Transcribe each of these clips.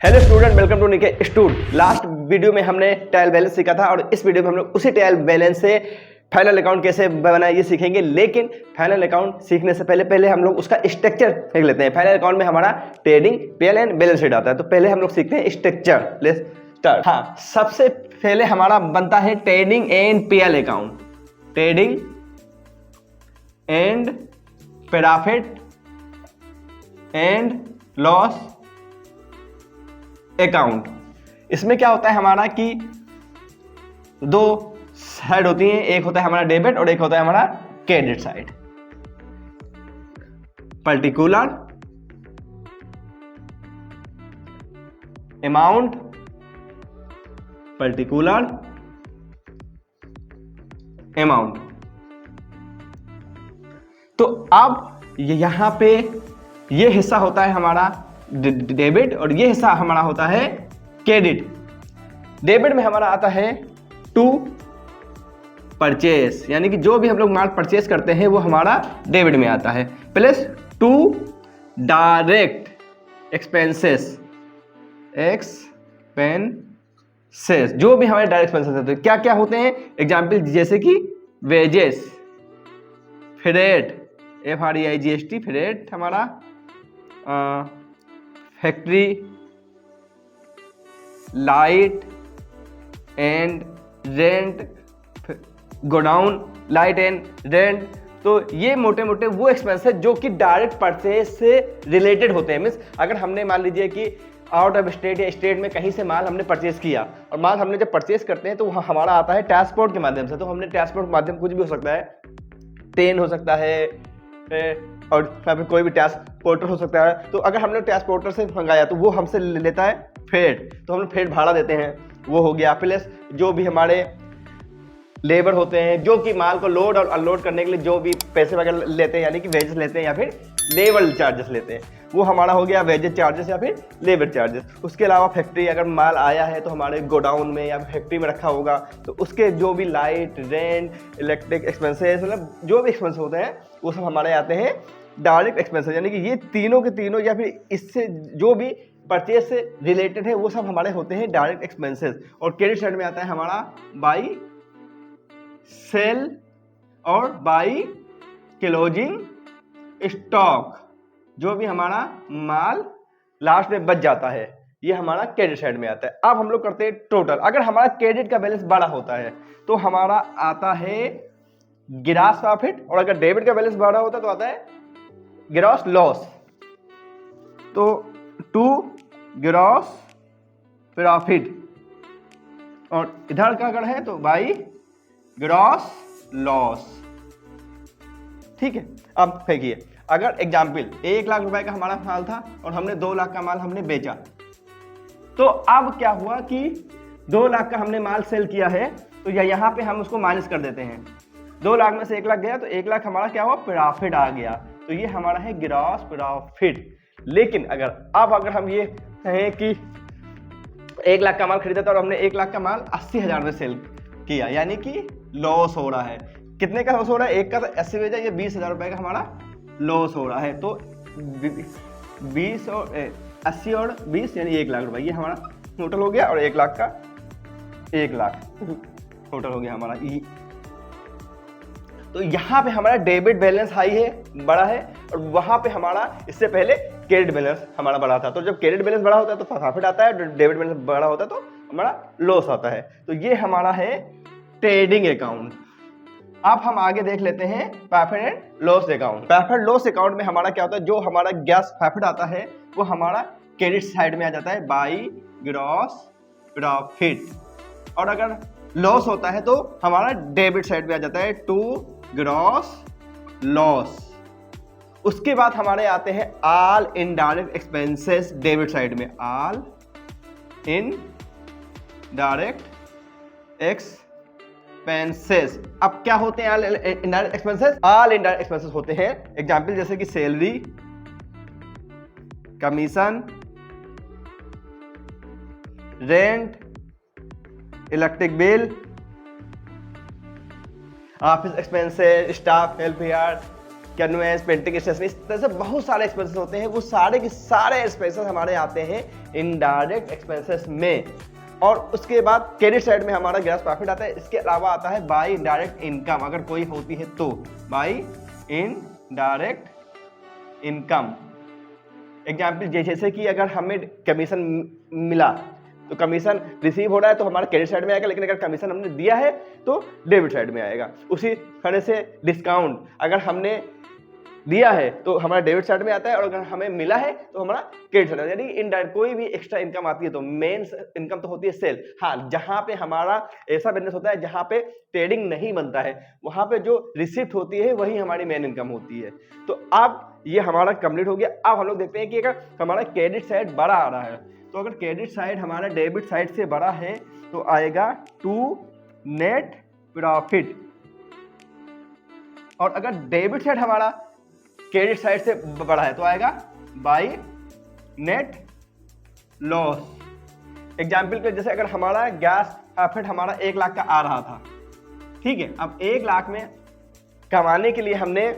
Hello student, welcome to निके stood. Last video में हमने ट्रायल बैलेंस सीखा था और इस वीडियो में हम लोग उसी ट्रायल बैलेंस से फाइनल अकाउंट कैसे बनाना ये सीखेंगे। लेकिन फाइनल अकाउंट सीखने से पहले हम लोग उसका स्ट्रक्चर देख लेते हैं। फाइनल अकाउंट में हमारा trading, PL and balance sheet आता है, तो पहले हम लोग सीखते हैं स्ट्रक्चर। Let's start. हाँ, सबसे पहले हमारा बनता है trading and PL account. Trading and profit and loss account. इसमें क्या होता है हमारा कि दो साइड होती हैं, एक होता है हमारा डेबिट और एक होता है हमारा credit side. Particular amount, particular amount. तो अब यहां पे ये हिस्सा होता है हमारा डेबिट और ये हिस्सा हमारा होता है क्रेडिट। डेबिट में हमारा आता है टू परचेस, यानी कि जो भी हम लोग माल परचेस करते हैं वो हमारा डेबिट में आता है, प्लस टू डायरेक्ट एक्सपेंसेस। जो भी हमारे डायरेक्ट एक्सपेंसेस होते हैं, क्या क्या होते हैं एग्जाम्पल, जैसे कि वेजेस, फ्रेट, FREIGST फ्रेट हमारा, factory, light and rent, godown, light and rent. तो ये मोटे मोटे वो एक्सपेंस है जो कि डायरेक्ट परचेज से रिलेटेड होते हैं। मीन्स अगर हमने मान लीजिए कि आउट ऑफ स्टेट या स्टेट में कहीं से माल हमने परचेज किया, और माल हमने जब परचेज करते हैं तो हमारा आता है ट्रांसपोर्ट के माध्यम से। तो हमने ट्रांसपोर्ट के माध्यम कुछ भी हो सकता है, ट्रेन हो सकता है और फिर कोई भी ट्रांसपोर्टर हो सकता है। तो अगर हमने ट्रांसपोर्टर से मंगाया तो वो हमसे लेता है फ्रेट, तो हम लोग फ्रेट भाड़ा देते हैं, वो हो गया। प्लस जो भी हमारे लेबर होते हैं जो कि माल को लोड और अनलोड करने के लिए जो भी पैसे वगैरह लेते हैं, यानी कि वेजेस लेते हैं या फिर लेबर चार्जेस लेते हैं, वो हमारा हो गया वेजेस चार्जेस या फिर लेबर चार्जेस। उसके अलावा फैक्ट्री, अगर माल आया है तो हमारे गोडाउन में या फैक्ट्री में रखा होगा तो उसके जो भी लाइट, रेंट, इलेक्ट्रिक एक्सपेंसेस, मतलब जो भी एक्सपेंस होते हैं वो सब हमारे आते हैं डायरेक्ट एक्सपेंसेस। यानी कि ये तीनों के तीनों या फिर इससे जो भी परचेज से रिलेटेड है वो सब हमारे होते हैं डायरेक्ट एक्सपेंसेस। और क्रेडिट साइड में आता है हमारा बाई सेल और बाई क्लोजिंग स्टॉक। जो भी हमारा माल लास्ट में बच जाता है ये हमारा क्रेडिट साइड में आता है। अब हम लोग करते हैं टोटल। अगर हमारा क्रेडिट का बैलेंस बड़ा होता है तो हमारा आता है ग्रॉस प्रॉफिट, और अगर डेबिट का बैलेंस बड़ा होता है तो आता है ग्रॉस लॉस। तो टू ग्रॉस प्रॉफिट, और इधर का अगर है तो बाई ग्रॉस लॉस। ठीक है, अब फेंकिए। अगर एग्जाम्पल 1 लाख रुपए का हमारा माल था और हमने 2 लाख का माल हमने बेचा, तो अब क्या हुआ कि 2 लाख का हमने माल सेल किया है, तो यहाँ पे हम उसको माइनस कर देते हैं। 2 लाख में से 1 लाख गया तो 1 लाख हमारा क्या हुआ, प्रॉफिट आ गया। तो ये हमारा है ग्रॉस प्रॉफिट। लेकिन अगर हम ये कहें कि 1 लाख का माल खरीदा था और हमने 1 लाख का माल 80,000 में सेल किया, यानी कि लॉस हो रहा है। कितने का लॉस हो रहा है, एक का तो 80 भेजा, ये 20,000 रुपए का हमारा लॉस हो रहा है। तो 20 और 80 और 20 यानी 1 लाख रुपए, ये हमारा टोटल हो गया। और 1 लाख का 1 लाख टोटल हो गया हमारा। तो यहाँ पे हमारा डेबिट बैलेंस हाई है, बड़ा है, और वहां पे हमारा इससे पहले क्रेडिट बैलेंस हमारा बड़ा था। तो जब क्रेडिट बैलेंस बड़ा होता है तो प्रॉफिट आता है, डेबिट बैलेंस बड़ा होता है तो हमारा लॉस आता है। तो ये हमारा है ट्रेडिंग अकाउंट। अब हम आगे देख लेते हैं profit and loss account. Profit loss account में हमारा क्या होता है, जो हमारा ग्रॉस प्रॉफिट आता है वो हमारा क्रेडिट साइड में आ जाता है बाई ग्रॉस प्रॉफिट, और अगर लॉस होता है तो हमारा डेबिट साइड में आ जाता है टू ग्रॉस लॉस। उसके बाद हमारे आते हैं all indirect expenses debit side में। All in direct expenses. अब क्या होते हैं all indirect expenses? All indirect expenses होते हैं एग्जांपल जैसे कि salary, commission, rent, electric bill, office expenses, staff welfare, canvas, painting, stationery, इस तरह से बहुत सारे एक्सपेंसेस होते हैं। वो सारे के सारे एक्सपेंसेस हमारे आते हैं इनडायरेक्ट एक्सपेंसेस में। और उसके बाद क्रेडिट साइड में हमारा ग्रॉस प्रॉफिट आता है। इसके अलावा आता है बाय इनडायरेक्ट इनकम, अगर कोई होती है तो बाय इनडायरेक्ट इनकम। एग्जाम्पल जैसे कि अगर हमें कमीशन मिला तो कमीशन रिसीव हो रहा है तो हमारा क्रेडिट साइड में आएगा, लेकिन अगर कमीशन हमने दिया है तो डेबिट साइड में आएगा। उसी तरह से डिस्काउंट अगर हमने दिया है तो हमारा डेबिट साइड में आता है, और अगर हमें मिला है तो हमारा क्रेडिट साइड में। यानी इनडायरेक्ट कोई भी एक्स्ट्रा इनकम आती है तो मेन इनकम तो होती है सेल। हाँ, जहां पे हमारा ऐसा बिजनेस होता है जहां पे ट्रेडिंग नहीं बनता है, वहां पे जो रिसिप्ट होती है वही हमारी मेन इनकम होती है। तो अब ये हमारा कंप्लीट हो गया। अब हम लोग देखते हैं कि अगर हमारा क्रेडिट साइड बड़ा आ रहा है तो अगर क्रेडिट साइड हमारा डेबिट साइड से बड़ा है तो आएगा टू नेट प्रॉफिट, और अगर डेबिट साइड हमारा क्रेडिट साइड से बड़ा है तो आएगा बाय नेट लॉस। एग्जाम्पल के जैसे अगर हमारा ग्रॉस प्रॉफिट हमारा 1 लाख का आ रहा था, ठीक है, अब 1 लाख में कमाने के लिए हमने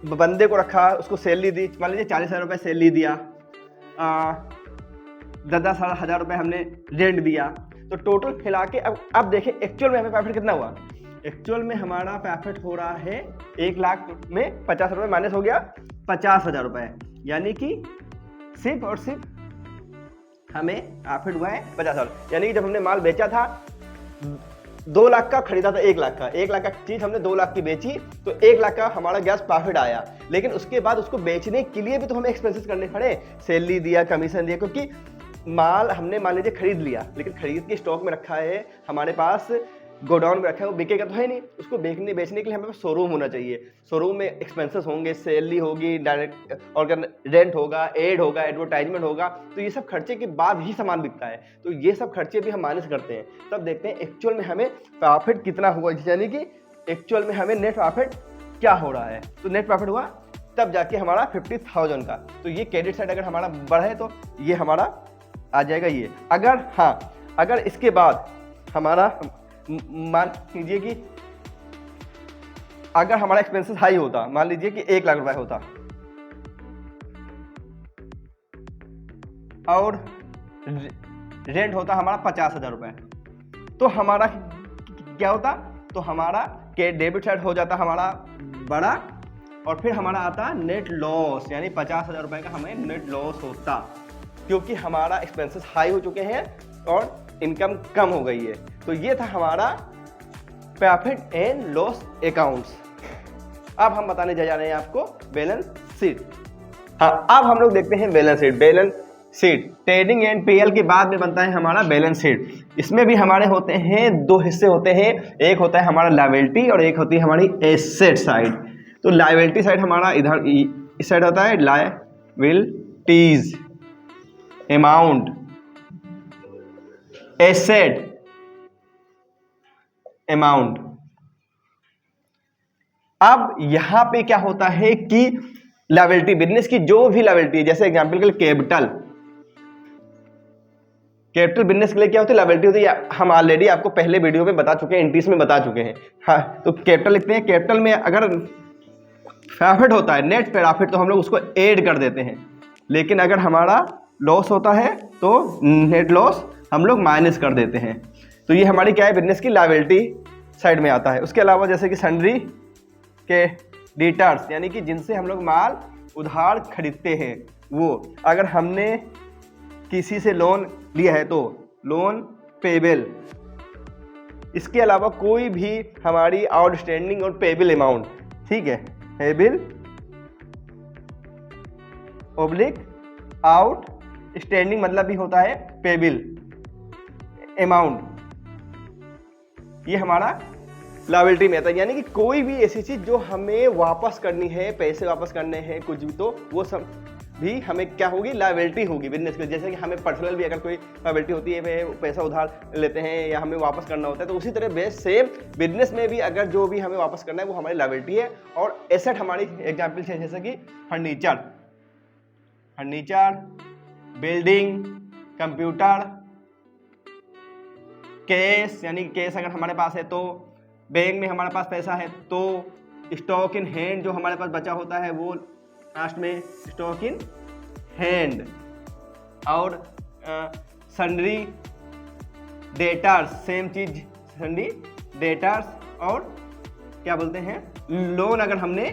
बंदे को रखा, उसको सैलरी दी, मान लीजिए 40,000 रुपये सैलरी दिया, 10,000 रुपये हमने रेंट दिया, तो टोटल खिला के अब देखें एक्चुअल में हमें प्रॉफिट कितना हुआ। एक्चुअल में हमारा प्रॉफिट हो रहा है 1 लाख में 50 रुपये माइनस हो गया 50,000 रुपये, यानी कि सिर्फ और सिर्फ हमें प्रॉफिट हुआ है 50,000। यानी कि जब हमने माल बेचा था 2 लाख का, खरीदा था 1 लाख का, 1 लाख का चीज हमने 2 लाख की बेची तो 1 लाख का हमारा ग्रॉस प्रॉफिट आया। लेकिन उसके बाद उसको बेचने के लिए भी तो हमें एक्सपेंसेस करने पड़े, सैलरी दिया, कमीशन दिया, क्योंकि माल हमने मान लीजिए खरीद लिया, लेकिन खरीद के स्टॉक में रखा है, हमारे पास गोडाउन में रखा है, वो बिकेगा तो है नहीं, उसको बेचने के लिए हमें शोरूम होना चाहिए। शोरूम में एक्सपेंसेस होंगे, सैलरी होगी, डायरेक्ट और रेंट होगा, एड होगा, एडवर्टाइजमेंट होगा, तो ये सब खर्चे के बाद ही सामान बिकता है। तो ये सब खर्चे भी हम माइनस करते हैं, तब देखते हैं एक्चुअल में हमें प्रॉफिट कितना हुआ, यानी कि एक्चुअल में हमें नेट प्रॉफिट क्या हो रहा है। तो नेट प्रॉफिट हुआ तब जाके हमारा 50,000 का। तो ये क्रेडिट साइड अगर हमारा बढ़े तो ये हमारा आ जाएगा ये। अगर हाँ, अगर इसके बाद हमारा मान लीजिए कि अगर हमारा एक्सपेंसेस हाई होता, मान लीजिए कि 1 लाख रुपए होता और रेंट होता हमारा 50,000 रुपए, तो हमारा क्या होता, तो हमारा के डेबिट साइड हो जाता हमारा बड़ा, और फिर हमारा आता नेट लॉस, यानी 50,000 रुपए का हमें नेट लॉस होता, क्योंकि हमारा एक्सपेंसेस हाई हो चुके हैं और इनकम कम हो गई है। तो ये था हमारा प्रॉफिट एंड लॉस अकाउंट्स। अब हम बताने जा रहे हैं आपको बैलेंस शीट। हाँ, अब हम लोग देखते हैं balance sheet. Balance sheet trading and PL के बाद में बनता है हमारा बैलेंस शीट। इसमें भी हमारे होते हैं 2 हिस्से होते हैं, एक होता है हमारा लायबिलिटी और एक होती है हमारी एसेट साइड। तो लायबिलिटी साइड हमारा इधर इस साइड होता है लायबिलिटीज, अमाउंट, एसेट, अमाउंट। अब यहां पे क्या होता है कि लायबिलिटी, बिजनेस की जो भी लायबिलिटी है, जैसे एग्जांपल के लिए कैपिटल बिजनेस के लिए क्या होती है, लायबिलिटी होती है। हम ऑलरेडी आपको पहले वीडियो में बता चुके हैं, एंट्रीज में बता चुके हैं। हाँ, तो कैपिटल लिखते हैं। कैपिटल में अगर प्रॉफिट होता है, नेट प्रॉफिट, तो हम लोग उसको ऐड कर देते हैं, लेकिन अगर हमारा लॉस होता है तो नेट लॉस हम लोग माइनस कर देते हैं। तो ये हमारी क्या है, बिजनेस की लायबिलिटी साइड में आता है। उसके अलावा जैसे कि सन्ड्री के डिटर्स, यानी कि जिनसे हम लोग माल उधार खरीदते हैं, वो अगर हमने किसी से लोन लिया है तो लोन पेबल। इसके अलावा कोई भी हमारी आउटस्टैंडिंग और पेबल अमाउंट, ठीक है, पेबल ऑब्लिक आउटस्टैंडिंग मतलब भी होता है पेबल अमाउंट, ये हमारा लायबिलिटी में आता है। यानी कि कोई भी ऐसी चीज जो हमें वापस करनी है, पैसे वापस करने हैं कुछ भी, तो वो सब भी हमें क्या होगी, लायबिलिटी होगी बिजनेस की। जैसे कि हमें पर्सनल भी अगर कोई लायबिलिटी होती है, पैसा उधार लेते हैं या हमें वापस करना होता है, तो उसी तरह बेस सेम बिजनेस में भी अगर जो भी हमें वापस करना है वो हमारी लायबिलिटी है। और एसेट हमारी एग्जाम्पल है जैसे कि फर्नीचर, बिल्डिंग, कंप्यूटर, कैश, यानी कैश अगर हमारे पास है तो, बैंक में हमारे पास पैसा है तो, स्टॉक इन हैंड जो हमारे पास बचा होता है वो लास्ट में स्टॉक इन हैंड, और सन्ड्री डेटर्स सेम चीज, सन्ड्री डेटर्स, और क्या बोलते हैं लोन अगर हमने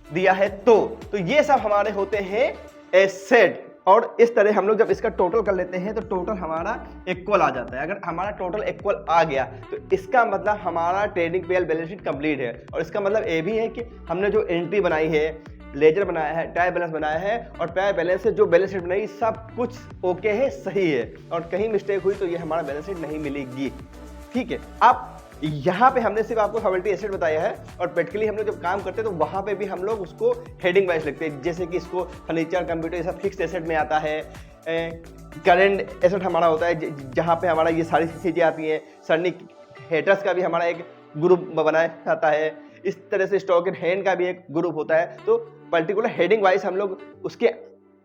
दिया है तो ये सब हमारे होते हैं एसेट। और इस तरह हम लोग जब इसका टोटल कर लेते हैं तो टोटल हमारा इक्वल आ जाता है। अगर हमारा टोटल इक्वल आ गया तो इसका मतलब हमारा trading PL balance sheet complete है। और इसका मतलब ये भी है कि हमने जो एंट्री बनाई है, लेजर बनाया है, ट्रायल बैलेंस बनाया है और ट्रायल बैलेंस से जो बैलेंस शीट बनाई सब कुछ ओके है, सही है, और कहीं मिस्टेक हुई तो ये हमारा बैलेंस शीट नहीं मिलेगी। ठीक है, अब यहाँ पे हमने सिर्फ आपको फॉर्मेलिटी एसेट बताया है, और प्रैक्टिकली हम लोग जब काम करते हैं तो वहाँ पे भी हम लोग उसको हेडिंग वाइज लिखते हैं। जैसे कि इसको फर्नीचर, कंप्यूटर, ये सब फिक्स्ड एसेट में आता है। करंट एसेट हमारा होता है जहाँ पे हमारा ये सारी चीज़ें आती हैं। सन्नी हेटर्स का भी हमारा एक ग्रुप बनाया जाता है। इस तरह से स्टॉक इन हैंड का भी एक ग्रुप होता है। तो पर्टिकुलर हेडिंग वाइज हम लोग उसके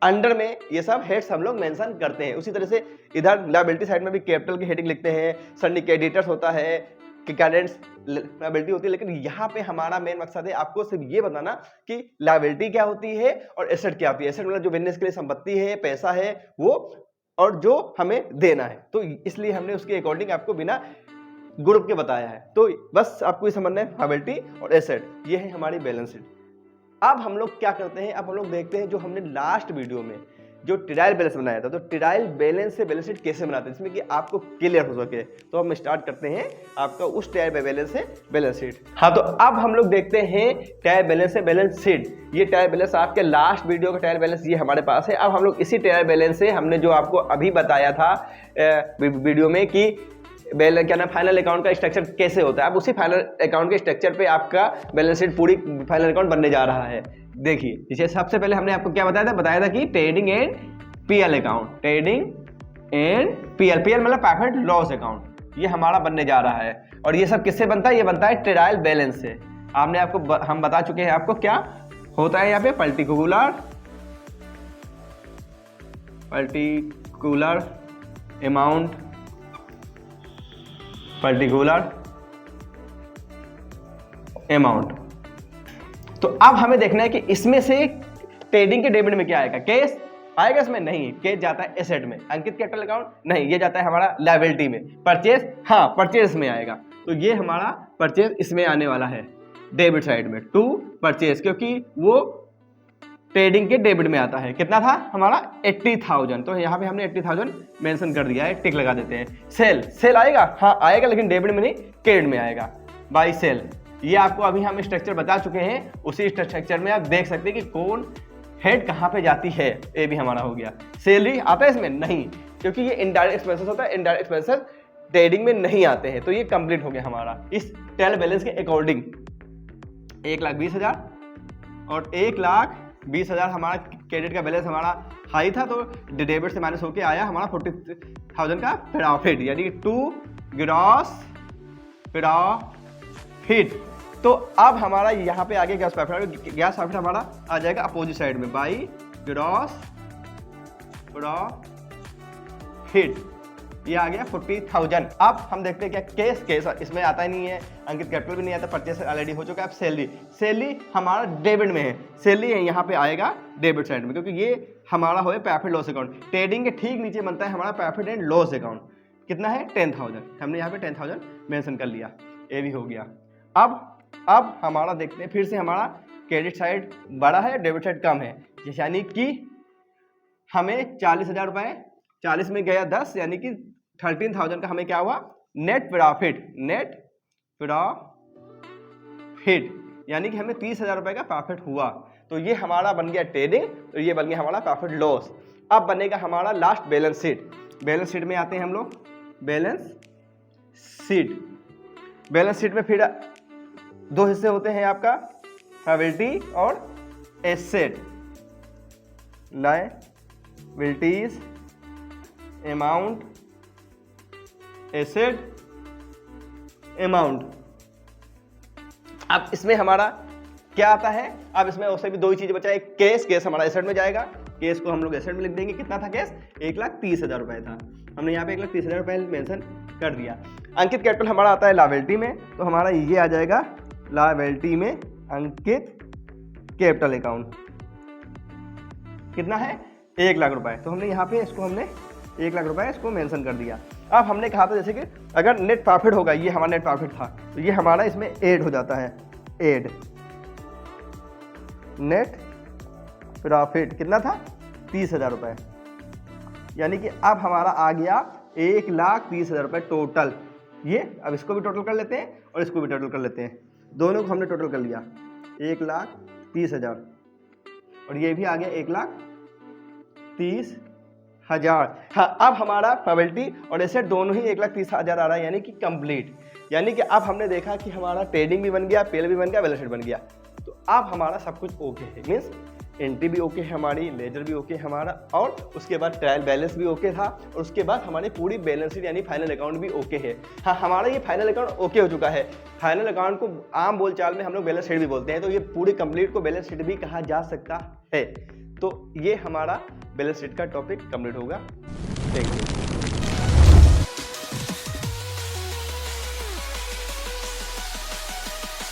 अंडर में ये सब हेड्स हम लोग मेंशन करते हैं। उसी तरह से इधर लायबिलिटी साइड में भी कैपिटल की हेडिंग लिखते हैं। सन्नी क्रेडिटर्स होता है, करेंट्स लायबिलिटी होती है। लेकिन यहाँ पे हमारा मेन मकसद है आपको सिर्फ ये बताना कि लायबिलिटी क्या होती है और एसेट क्या होती है। एसेट मतलब जो बिजनेस के लिए संपत्ति है, पैसा है वो, और जो हमें देना है। तो इसलिए हमने उसके अकॉर्डिंग आपको बिना ग्रुप के बताया है। तो बस आपको ये समझना है लायबिलिटी और एसेट, ये है हमारी बैलेंस शीट। अब हम लोग क्या करते हैं, अब हम लोग देखते हैं जो हमने लास्ट वीडियो में जो ट्रायल बैलेंस बनाया था, तो ट्रायल बैलेंस से बैलेंस शीट कैसे बनाते हैं जिसमें कि आपको क्लियर हो सके। तो हम स्टार्ट करते हैं आपका उस ट्रायल बैलेंस से बैलेंस शीट। हाँ, तो अब हम लोग देखते हैं ट्रायल बैलेंस से बैलेंस शीट। ये ट्रायल बैलेंस आपके लास्ट वीडियो का ट्रायल बैलेंस ये हमारे पास है। अब हम लोग इसी ट्रायल बैलेंस से हमने जो आपको अभी बताया था वीडियो में कि क्या ना फाइनल अकाउंट का स्ट्रक्चर कैसे होता है। अब उसी फाइनल अकाउंट के स्ट्रक्चर पे आपका बैलेंस शीट पूरी फाइनल अकाउंट बनने जा रहा है। देखिए, जैसे सबसे पहले हमने आपको क्या बताया था कि trading and PL account, trading and PL मतलब प्रॉफिट लॉस अकाउंट, ये हमारा बनने जा रहा है। और ये सब किससे बनता है, ये बनता है ट्रायल बैलेंस से। आपने आपको हम बता चुके हैं आपको क्या होता है यहाँ पे, पर्टिकुलर अमाउंट, पर्टिकुलर अमाउंट। तो अब हमें देखना है कि इसमें से ट्रेडिंग के डेबिट में क्या आएगा, कैश आएगा इसमें, नहीं, कैश जाता है एसेट में। अंकित कैपिटल अकाउंट नहीं, ये जाता है हमारा लायबिलिटी में। परचेज, हाँ परचेज में आएगा, तो ये हमारा परचेज इसमें आने वाला है डेबिट साइड में, टू परचेज, क्योंकि वो ट्रेडिंग के डेबिट में आता है। कितना था हमारा 80,000, तो यहाँ पे हमने 80,000 मेंशन कर दिया है, टिक लगा देते हैं। सेल आएगा, हाँ आएगा, लेकिन डेबिट में नहीं क्रेडिट में आएगा, बाई सेल। ये आपको अभी हम स्ट्रक्चर बता चुके हैं, उसी स्ट्रक्चर में आप देख सकते हैं कि कौन हेड कहाँ पे जाती है। ये भी हमारा हो गया। सैलरी आता है इसमें नहीं, क्योंकि ये इनडायरेक्ट एक्सपेंसेस होता है, इनडायरेक्ट एक्सपेंसेस ट्रेडिंग में नहीं आते हैं। तो ये कंप्लीट हो गया हमारा इस ट्रायल बैलेंस के अकॉर्डिंग। 1,20,000 और 1,20,000 हमारा क्रेडिट का बैलेंस हमारा हाई था, तो डेबिट से माइनस होके आया हमारा 40,000 का प्रॉफिट, यानी कि टू ग्रॉस प्रॉफिट। तो अब हमारा यहाँ पे आगे गैस प्रॉफिट हमारा आ जाएगा अपोजिट साइड में, बाई ग्रॉस प्रॉफिट, ये आ गया 40,000। अब हम देखते हैं क्या केस इसमें आता ही नहीं है, अंकित कैपिटल भी नहीं आता, परचेस ऑलरेडी हो चुका है। अब सैलरी हमारा डेबिट में है, सैलरी यहाँ पे आएगा डेबिट साइड में, क्योंकि ये हमारा हो प्रॉफिट लॉस अकाउंट। ट्रेडिंग के ठीक नीचे बनता है हमारा प्रॉफिट एंड लॉस अकाउंट। कितना है 10,000, हमने यहाँ पे 10,000 मेंशन कर लिया, ये भी हो गया। अब हमारा देखते हैं फिर से हमारा क्रेडिट साइड बड़ा है, डेबिट साइड कम है, यानी कि हमें 40,000 रुपए, 40 में गया 10, यानी कि 13,000 का हमें क्या हुआ नेट प्रॉफिट, यानी कि हमें 30,000 रुपए का प्रॉफिट हुआ। तो ये हमारा बन गया ट्रेडिंग, तो ये बन गया हमारा प्रॉफिट लॉस। अब बनेगा हमारा last balance sheet. Balance sheet में आते हैं हम लोग, बैलेंस शीट में फिर दो हिस्से होते हैं आपका, लायबिलिटी और asset. Liabilities amount, asset amount. अब इसमें हमारा क्या आता है, अब इसमें उससे भी दो ही चीजें बचा है। केस हमारा एसेट में जाएगा, केस को हम लोग एसेट में लिख देंगे। कितना था केस, 1,30,000 रुपए था, हमने यहाँ पे 1,30,000 रुपए मेंशन कर दिया। अंकित कैपिटल हमारा आता है लायबिलिटी में, तो हमारा ये आ जाएगा, लायबिलिटी में अंकित कैपिटल अकाउंट कितना है 1 लाख रुपए। तो हमने यहाँ पे इसको हमने 1 लाख रुपए इसको मेंशन कर दिया। अब हमने कहा था जैसे कि अगर नेट प्रॉफिट होगा, ये हमारा नेट प्रॉफिट था, तो ये हमारा इसमें ऐड हो जाता है, ऐड नेट प्रॉफिट कितना था 30,000 रुपए, यानी कि अब हमारा आ गया 1,30,000 रुपए टोटल। ये अब इसको भी टोटल कर लेते हैं और इसको भी टोटल कर लेते हैं, दोनों को हमने टोटल कर लिया 1,30,000 और ये भी आ गया 1,30,000। हाँ, अब हमारा प्रोबेबिलिटी और एसेट दोनों ही 1,30,000 आ रहा है, यानी कि कंप्लीट। यानी कि अब हमने देखा कि हमारा ट्रेडिंग भी बन गया, पेल भी बन गया, बैलेंस शीट बन गया। तो अब हमारा सब कुछ ओके है, मीन्स एंट्री भी ओके है हमारी, लेजर भी ओके है हमारा, और उसके बाद ट्रायल बैलेंस भी ओके था, और उसके बाद हमारी पूरी बैलेंस शीट यानी फाइनल अकाउंट भी ओके है। हाँ, हमारा ये फाइनल अकाउंट ओके हो चुका है। फाइनल अकाउंट को आम बोलचाल में हम लोग बैलेंस शीट भी बोलते हैं, तो ये पूरी कंप्लीट को बैलेंस शीट भी कहा जा सकता है। तो ये हमारा बैलेंस शीट का टॉपिक कंप्लीट होगा। Thank you.